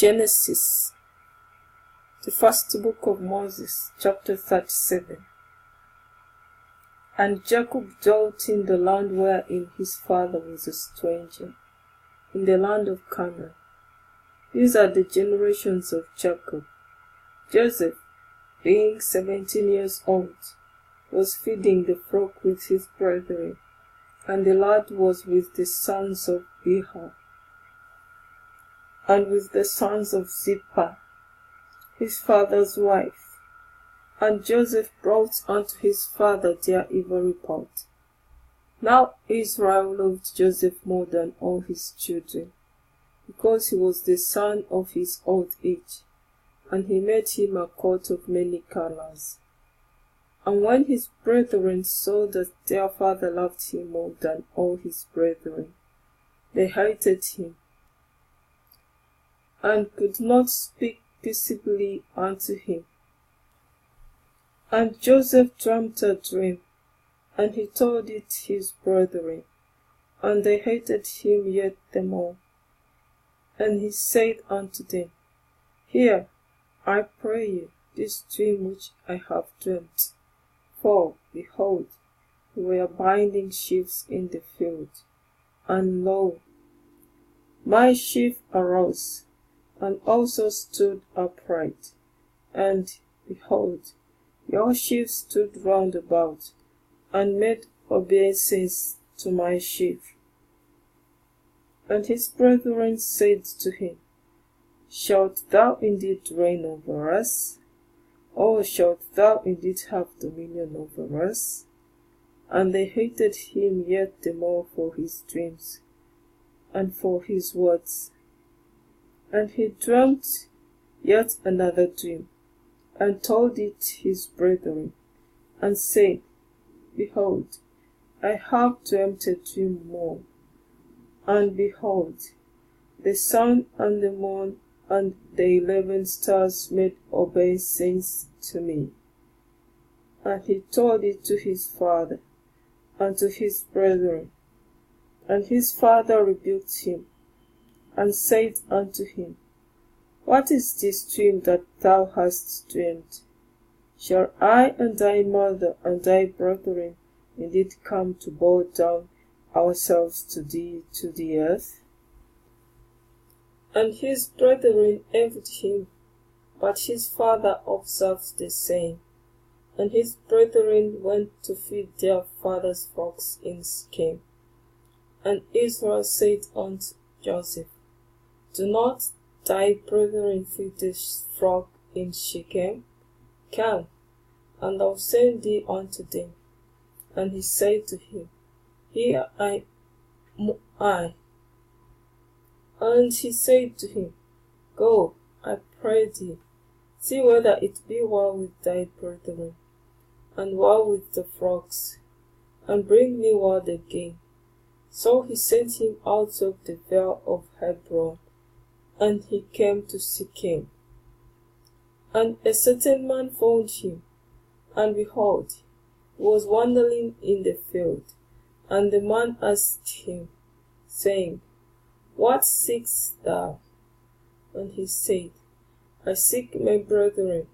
Geenesis, the first book of Moses, chapter 37. And Jacob dwelt in the land wherein his father was a stranger, in the land of Canaan. These are the generations of Jacob. Joseph, being 17 years old, was feeding the flock with his brethren, and the lad was with the sons of Bilhah, and with the sons of Zilpah, his father's wife. And Joseph brought unto his father their evil report. Now Israel loved Joseph more than all his children, because he was the son of his old age, and he made him a coat of many colors. And when his brethren saw that their father loved him more than all his brethren, they hated him, and could not speak peaceably unto him. And Joseph dreamt a dream, and he told it his brethren, and they hated him yet the more. And he said unto them, Hear, I pray you, this dream which I have dreamt. For, behold, we were binding sheaves in the field, and lo, my sheaf arose, and also stood upright, and, behold, your sheaf stood round about, and made obeisance to my sheaf. And his brethren said to him, Shalt thou indeed reign over us? Or shalt thou indeed have dominion over us? And they hated him yet the more for his dreams, and for his words. And he dreamt yet another dream, and told it his brethren, and said, Behold, I have dreamt a dream more. And behold, the sun and the moon and the 11 stars made obeisance to me. And he told it to his father and to his brethren. And his father rebuked him, and said unto him, What is this dream that thou hast dreamed? Shall I and thy mother and thy brethren indeed come to bow down ourselves to thee to the earth? And his brethren envied him, but his father observed the same. And his brethren went to feed their father's flocks in Shechem. And Israel said unto Joseph, Do not thy brethren feed the flock in Shechem? Come, and I'll send thee unto them. And he said to him, Here am I. And he said to him, Go, I pray thee, see whether it be well with thy brethren, and well with the flocks, and bring me word again. So he sent him out of the vale of Hebron, and he came to Shechem. And a certain man found him, and behold, he was wandering in the field. And the man asked him, saying, What seekest thou? And he said, I seek my brethren.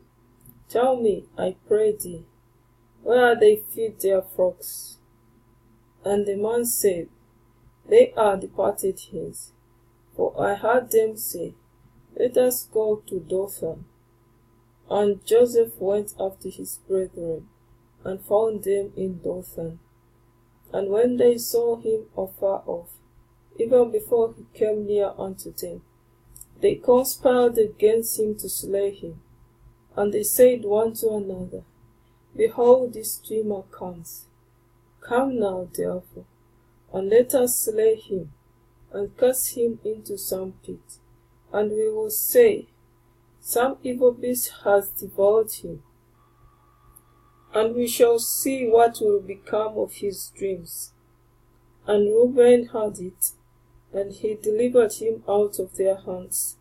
Tell me, I pray thee, where they feed their flocks. And the man said, They are departed hence. For I heard them say, Let us go to Dothan. And Joseph went after his brethren, and found them in Dothan. And when they saw him afar off, even before he came near unto them, they conspired against him to slay him. And they said one to another, Behold, this dreamer comes. Come now, therefore, and let us slay him, and cast him into some pit, and we will say, Some evil beast has devoured him. And we shall see what will become of his dreams. And Reuben heard it, and he delivered him out of their hands,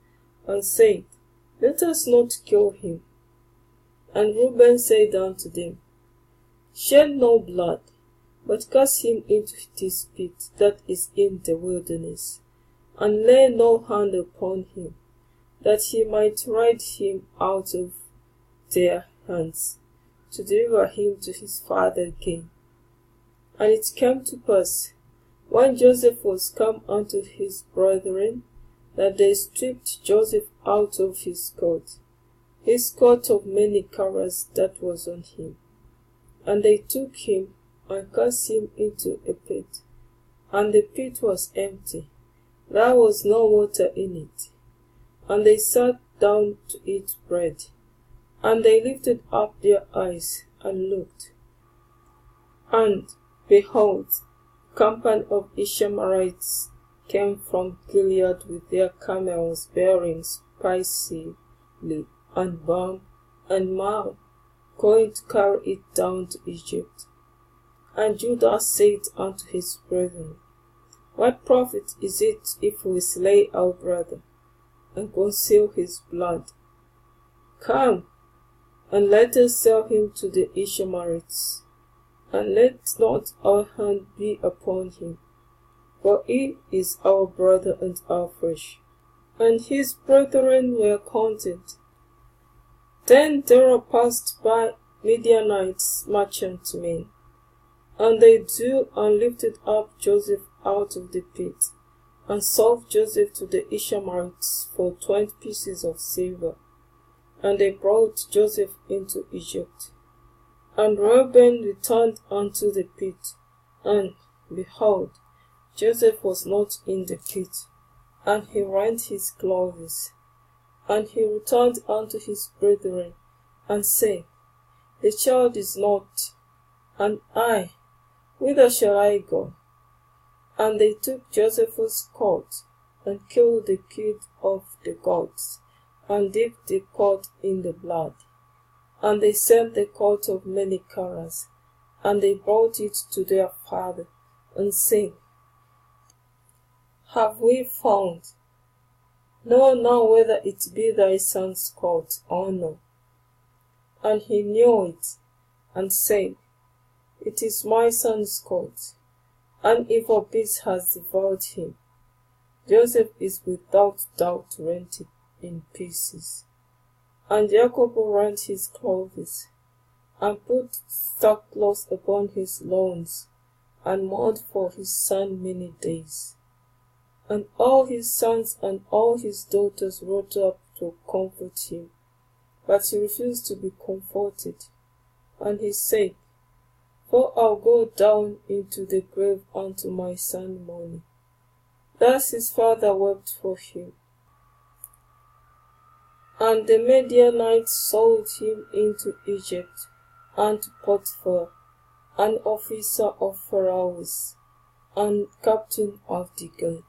and said, Let us not kill him. And Reuben said unto them, Shed no blood, but cast him into this pit that is in the wilderness, and lay no hand upon him, that he might ride him out of their hands, to deliver him to his father again. And it came to pass, when Joseph was come unto his brethren, that they stripped Joseph out of his coat of many colors that was on him. And they took him and cast him into a pit. And the pit was empty, there was no water in it. And they sat down to eat bread. And they lifted up their eyes and looked. And behold, a company of Ishmaelites came from Gilead with their camels bearing spices and balm and myrrh, going to carry it down to Egypt. And Judah said unto his brethren, What profit is it if we slay our brother, and conceal his blood? Come, and let us sell him to the Ishmaelites, and let not our hand be upon him, for he is our brother and our flesh. And his brethren were content. Then there passed by Midianites merchantmen, and they drew and lifted up Joseph out of the pit, and sold Joseph to the Ishmaelites for 20 pieces of silver. And they brought Joseph into Egypt. And Reuben returned unto the pit, and, behold, Joseph was not in the pit. And he rent his clothes. And he returned unto his brethren, and said, The child is not, and I, whither shall I go? And they took Joseph's coat, and killed the kid of the goats, and dipped the coat in the blood. And they sent the coat of many colors, and they brought it to their father, and said, Have we found? Know now whether it be thy son's coat or no. And he knew it, and said, It is my son's coat. An evil beast has devoured him. Joseph is without doubt rent in pieces. And Jacob rent his clothes, and put sackcloth upon his loins, and mourned for his son many days. And all his sons and all his daughters rose up to comfort him, but he refused to be comforted. And he said, For I'll go down into the grave unto my son mourning. Thus his father wept for him. And the Midianites sold him into Egypt, and to Potiphar, an officer of Pharaoh's, and captain of the guard.